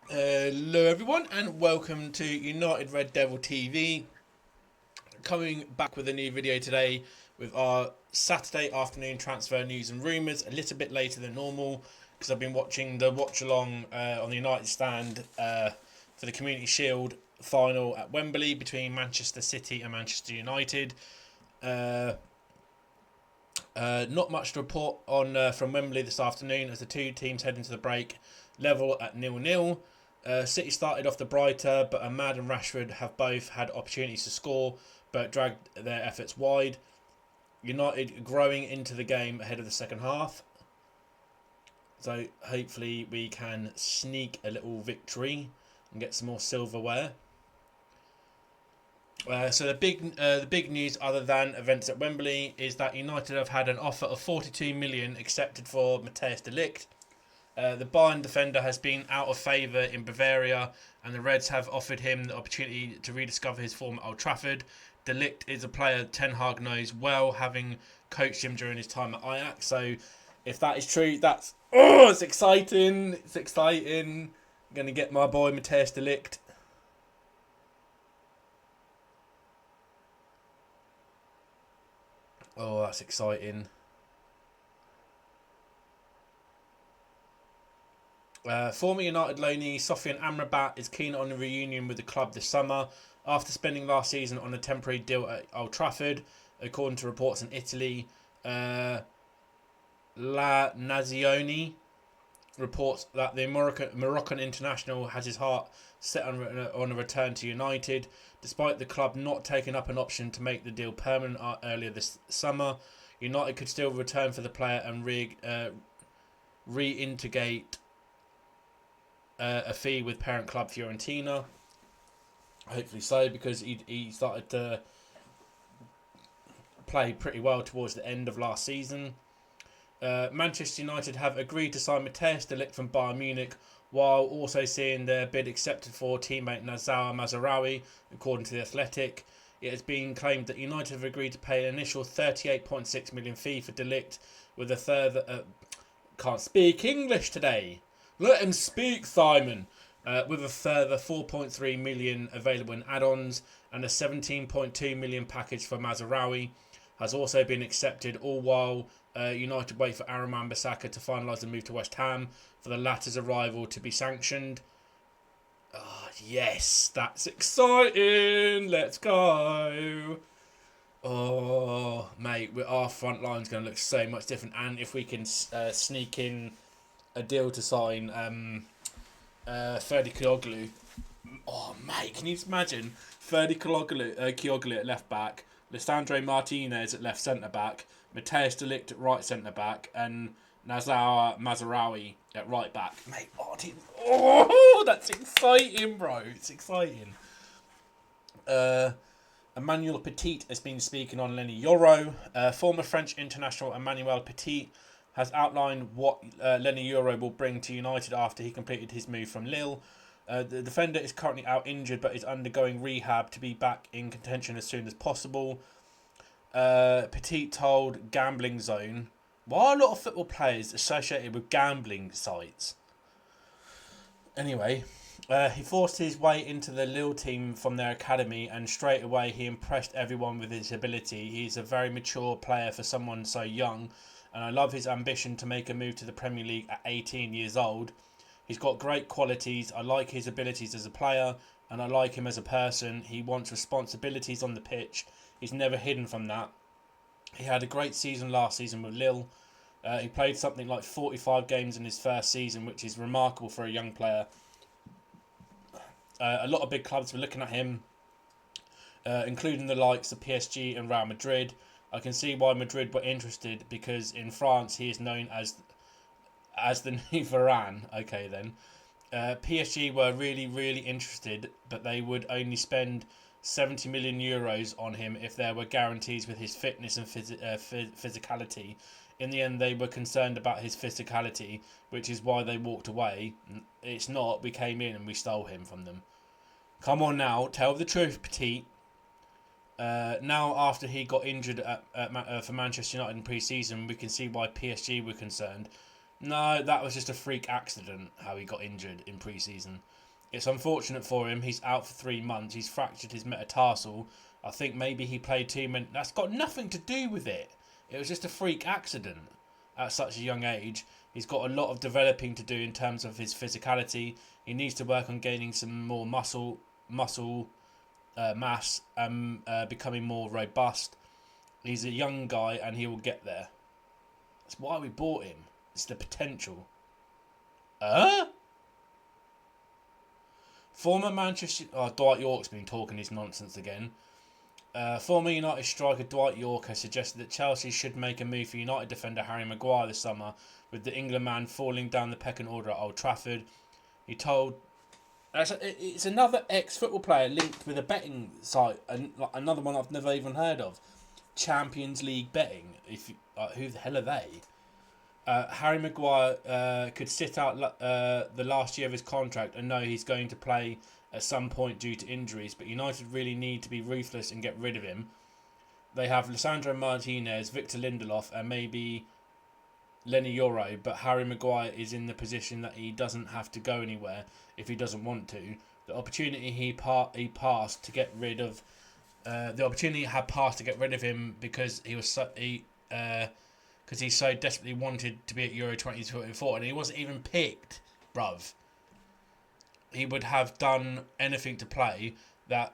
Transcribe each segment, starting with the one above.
Hello everyone and welcome to United Red Devil TV. Coming back with a new video today with our Saturday afternoon transfer news and rumours, a little bit later than normal because I've been watching the watch along on the United stand for the Community Shield final at Wembley between Manchester City and Manchester United. Not much to report on from Wembley this afternoon as the two teams head into the break level at 0-0. City started off the brighter, but Ahmad and Rashford have both had opportunities to score, but dragged their efforts wide. United growing into the game ahead of the second half. So hopefully we can sneak a little victory and get some more silverware. So the big news, other than events at Wembley, is that United have had an offer of 42 million accepted for Matthijs de Ligt. The Bayern defender has been out of favour in Bavaria, and the Reds have offered him the opportunity to rediscover his form at Old Trafford. De Ligt is a player Ten Hag knows well, having coached him during his time at Ajax. So, if that is true, it's exciting. It's exciting. I'm gonna get my boy Matthijs de Ligt. Oh, that's exciting. Former United loanee Sofian Amrabat is keen on a reunion with the club this summer after spending last season on a temporary deal at Old Trafford, according to reports in Italy. La Nazione reports that the Moroccan international has his heart set on a return to United, despite the club not taking up an option to make the deal permanent earlier this summer. United could still return for the player and reintegrate a fee with parent club Fiorentina. Hopefully so, because he started to play pretty well towards the end of last season. Manchester United have agreed to sign Matthijs de Ligt from Bayern Munich, while also seeing their bid accepted for teammate Ligt Mazraoui, according to The Athletic. It has been claimed that United have agreed to pay an initial 38.6 million fee for de Ligt, with a further... can't speak English today. Let him speak, Simon. With a further 4.3 million available in add-ons, and a 17.2 million package for Mazraoui has also been accepted, all while United wait for Wan Bissaka to finalise the move to West Ham for the latter's arrival to be sanctioned. Oh, yes, that's exciting. Let's go. Oh, mate, our front line's going to look so much different. And if we can sneak in a deal to sign Ferdi Kagioglu. Oh, mate, can you just imagine Ferdi Kagioglu at left back, Lissandro Martinez at left centre back, Matthijs de Ligt at right centre back, and Ligt Mazraoui at right back. Mate, that's exciting, bro. It's exciting. Emmanuel Petit has been speaking on Lenny Yoro. Former French international Emmanuel Petit has outlined what Lenny Yoro will bring to United after he completed his move from Lille. The defender is currently out injured but is undergoing rehab to be back in contention as soon as possible. Petit told Gambling Zone, why are a lot of football players associated with gambling sites? Anyway, he forced his way into the Lille team from their academy, and straight away he impressed everyone with his ability. He's a very mature player for someone so young, and I love his ambition to make a move to the Premier League at 18 years old. He's got great qualities. I like his abilities as a player, and I like him as a person. He wants responsibilities on the pitch. He's never hidden from that. He had a great season last season with Lille. He played something like 45 games in his first season, which is remarkable for a young player. A lot of big clubs were looking at him, including the likes of PSG and Real Madrid. I can see why Madrid were interested, because in France he is known as the new Varane. Okay then. PSG were really interested, but they would only spend 70 million euros on him if there were guarantees with his fitness and physicality. In the end, they were concerned about his physicality, which is why they walked away. It's not. We came in and we stole him from them. Come on now, tell the truth, Petit. Now, after he got injured for Manchester United in pre-season, we can see why PSG were concerned. No, that was just a freak accident, how he got injured in pre-season. It's unfortunate for him. He's out for 3 months. He's fractured his metatarsal. I think maybe he played too many... That's got nothing to do with it. It was just a freak accident at such a young age. He's got a lot of developing to do in terms of his physicality. He needs to work on gaining some more muscle mass and becoming more robust. He's a young guy and he will get there. That's why we bought him. It's the potential. Former Manchester... Oh, Dwight York's been talking his nonsense again. Former United striker Dwight York has suggested that Chelsea should make a move for United defender Harry Maguire this summer, with the England man falling down the pecking order at Old Trafford. He told... It's another ex-football player linked with a betting site, another one I've never even heard of. Champions League betting. Who the hell are they? Harry Maguire could sit out the last year of his contract and know he's going to play at some point due to injuries, but United really need to be ruthless and get rid of him. They have Lisandro Martinez, Victor Lindelof and maybe Lenny Yoro, but Harry Maguire is in the position that he doesn't have to go anywhere if he doesn't want to. The opportunity he passed to get rid of him because he so desperately wanted to be at Euro 2024 and he wasn't even picked, bruv. He would have done anything to play. That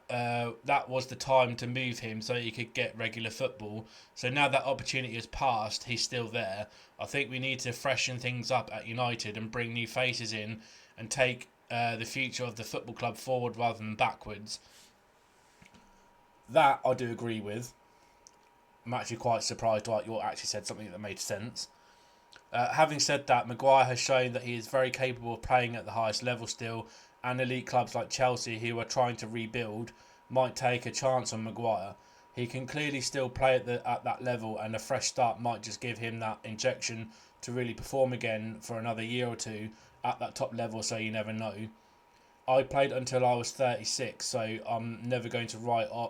was the time to move him so he could get regular football. So now that opportunity has passed, he's still there. I think we need to freshen things up at United and bring new faces in and take the future of the football club forward rather than backwards. That I do agree with. I'm actually quite surprised Dwight York actually said something that made sense. Having said that, Maguire has shown that he is very capable of playing at the highest level still, and elite clubs like Chelsea, who are trying to rebuild, might take a chance on Maguire. He can clearly still play at that level, and a fresh start might just give him that injection to really perform again for another year or two at that top level, so you never know. I played until I was 36, so I'm never going to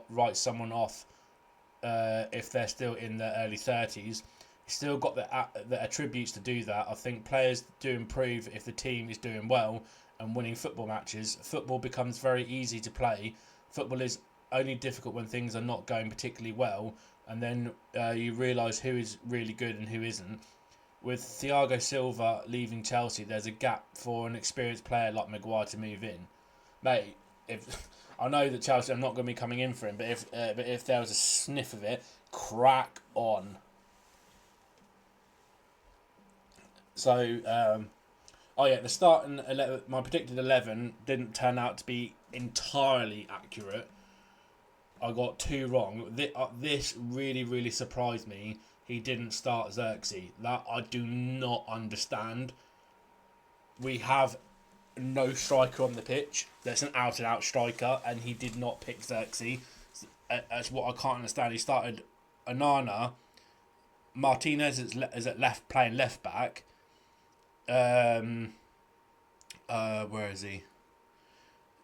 write someone off if they're still in their early 30s. He's still got the attributes to do that. I think players do improve if the team is doing well and winning football matches. Football becomes very easy to play. Football is only difficult when things are not going particularly well, and then you realise who is really good and who isn't. With Thiago Silva leaving Chelsea, there's a gap for an experienced player like Maguire to move in. Mate, I know that Chelsea are not going to be coming in for him, but if there was a sniff of it, crack on. So, the starting 11, my predicted 11 didn't turn out to be entirely accurate. I got 2 wrong. This really, really surprised me. He didn't start Xerxes. That I do not understand. We have no striker on the pitch. That's an out-and-out striker, and he did not pick Xerxes. That's what I can't understand. He started Onana. Martinez is at left, playing left back. Where is he?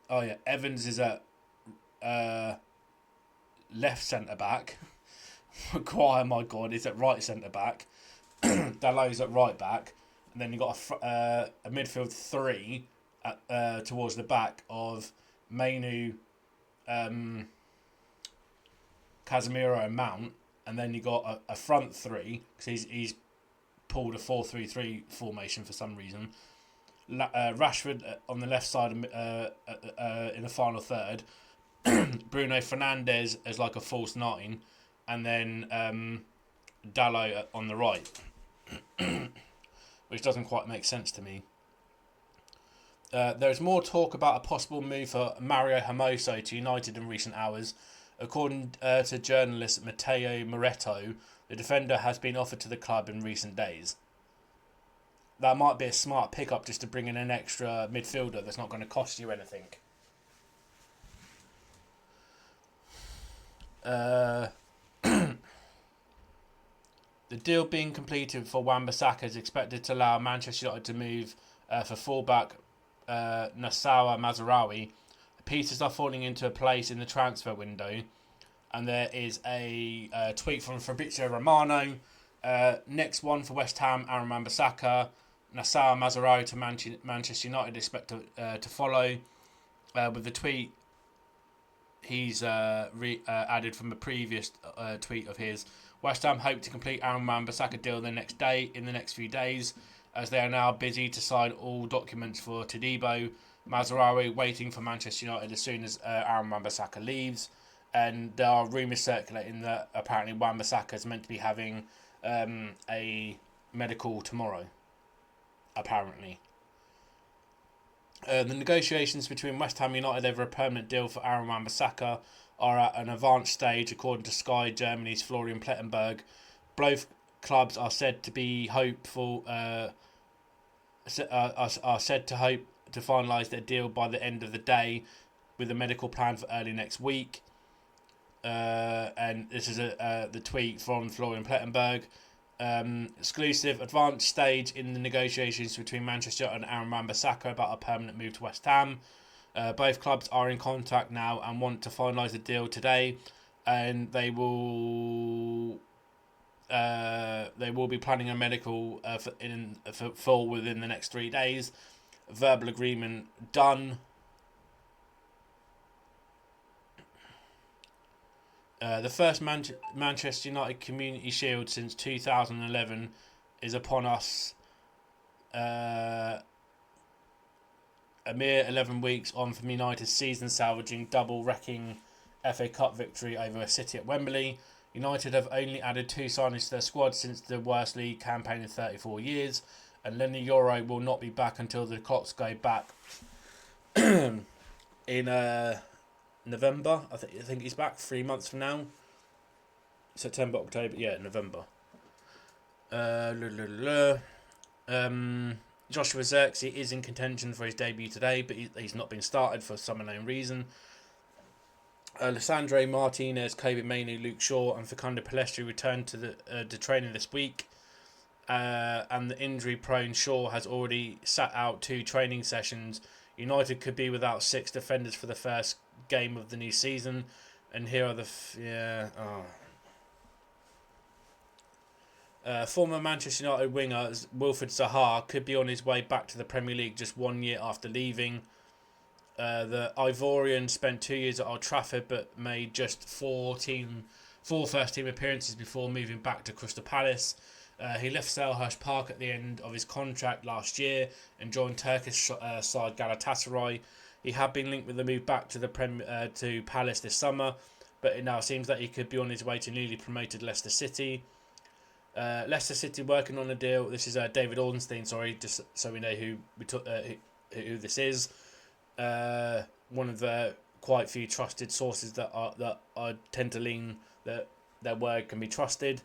Oh yeah, Evans is at left centre back. Maguire, my God, is at right centre back. Dalot's at right back, and then you got a midfield 3 at towards the back of Mainu, Casemiro, and Mount, and then you got a front 3 because he's pulled a 4-3-3 formation for some reason. Rashford on the left side in the final third. Bruno Fernandes as like a false 9, and then Dalot on the right, which doesn't quite make sense to me. There's more talk about a possible move for Mario Hermoso to United in recent hours. According to journalist Matteo Moretto, the defender has been offered to the club in recent days. That might be a smart pickup just to bring in an extra midfielder that's not going to cost you anything. The deal being completed for Wan Bissaka is expected to allow Manchester United to move for fullback Ligt Mazraoui. Pieces are falling into place in the transfer window, and there is a tweet from Fabrizio Romano. Next one for West Ham, Wan Bissaka. Mazraoui to Manchester United expect to follow. With the tweet he's added from a previous tweet of his. West Ham hope to complete Wan Bissaka deal in the next few days, as they are now busy to sign all documents for Todibo. Mazraoui waiting for Manchester United as soon as Wan Bissaka leaves, and there are rumours circulating that apparently Wan Bissaka is meant to be having a medical tomorrow. Apparently. The negotiations between West Ham United over a permanent deal for Wan Bissaka are at an advanced stage, according to Sky Germany's Florian Plettenberg. Both clubs are said to be hopeful. Are said to hope to finalise their deal by the end of the day, with a medical plan for early next week. And this is the tweet from Florian Plettenberg. Exclusive advanced stage in the negotiations between Manchester and Wan Bissaka about a permanent move to West Ham. Both clubs are in contact now and want to finalise the deal today, and they will be planning a medical for within the next 3 days. Verbal agreement done. The first Manchester United Community Shield since 2011 is upon us. A mere 11 weeks on from United's season-salvaging double-wrecking FA Cup victory over City at Wembley, United have only added 2 signings to their squad since the worst league campaign in 34 years, and Lindelof will not be back until the clocks go back in November. I think he's back 3 months from now. September, October, November. Joshua Zirkzee is in contention for his debut today, but he's not been started for some unknown reason. Alessandro Martinez, Kobe Mainoo, Luke Shaw and Facundo Palestri returned to the training this week. And the injury-prone Shaw has already sat out 2 training sessions. United could be without 6 defenders for the first game of the new season. And here are the... Former Manchester United winger Wilfried Zaha could be on his way back to the Premier League just 1 year after leaving. The Ivorian spent 2 years at Old Trafford but made just 4 first-team appearances before moving back to Crystal Palace. He left Selhurst Park at the end of his contract last year and joined Turkish side Galatasaray. He had been linked with the move back to to Palace this summer, but it now seems that he could be on his way to newly promoted Leicester City. Leicester City working on a deal. This is David Ornstein. Sorry, just so we know who this is. One of the quite few trusted sources that I tend to lean that their word can be trusted.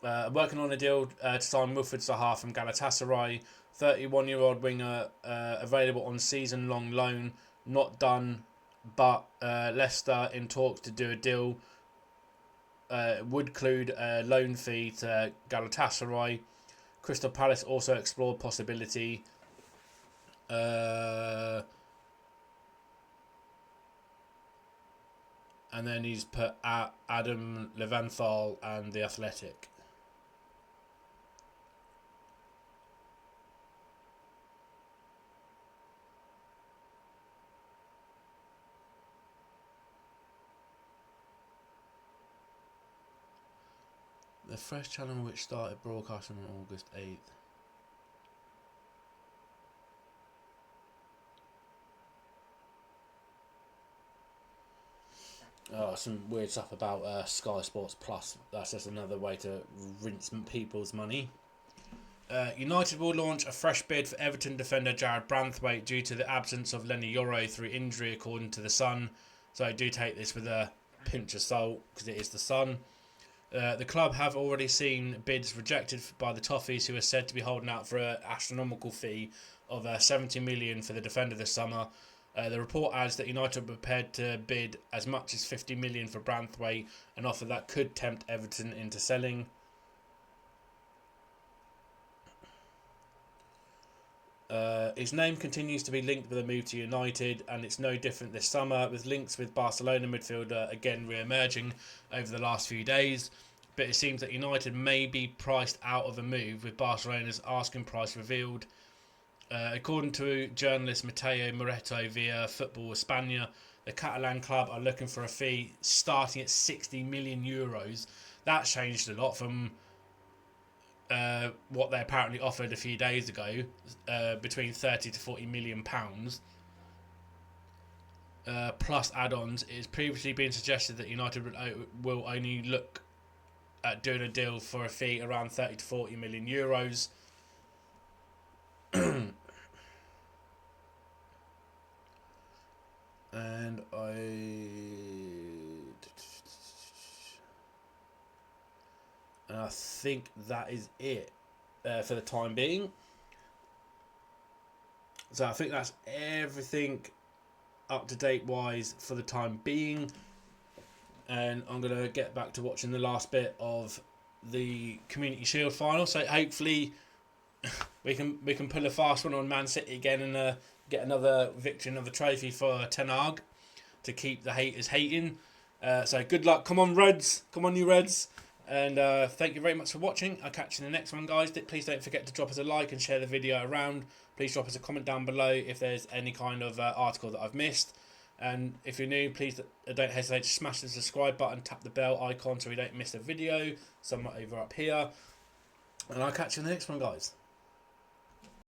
Working on a deal to sign Wilfried Zaha from Galatasaray, 31-year-old winger, available on season-long loan, not done, but Leicester in talks to do a deal. Would include a loan fee to Galatasaray. Crystal Palace also explored possibility. And then he's put Adam Leventhal and The Athletic. The Fresh channel which started broadcasting on August 8th. Some weird stuff about Sky Sports Plus. That's just another way to rinse people's money. United will launch a fresh bid for Everton defender Jared Branthwaite due to the absence of Lenny Yoro through injury, according to The Sun. So do take this with a pinch of salt, because it is The Sun. The club have already seen bids rejected by the Toffees, who are said to be holding out for an astronomical fee of 70 million for the defender this summer. The report adds that United are prepared to bid as much as 50 million for Branthwaite, an offer that could tempt Everton into selling. His name continues to be linked with a move to United, and it's no different this summer, with links with Barcelona midfielder again re-emerging over the last few days. but it seems that United may be priced out of a move, with Barcelona's asking price revealed. According to journalist Mateo Moreto via Football España, the Catalan club are looking for a fee starting at 60 million euros. That's changed a lot from what they apparently offered a few days ago, between 30 to 40 million pounds. Plus add-ons. It has previously been suggested that United will only look at doing a deal for a fee around 30 to 40 million euros. And I think that is it for the time being. So I think that's everything up to date wise for the time being. And I'm going to get back to watching the last bit of the Community Shield final. So hopefully we can pull a fast one on Man City again and get another victory, another trophy for Ten Hag to keep the haters hating. So good luck. Come on, Reds. Come on, you Reds. And thank you very much for watching. I'll catch you in the next one, guys. Please don't forget to drop us a like and share the video around. Please drop us a comment down below if there's any kind of article that I've missed. And if you're new, please don't hesitate to smash the subscribe button, tap the bell icon so we don't miss a video. Somewhere over up here. And I'll catch you in the next one, guys.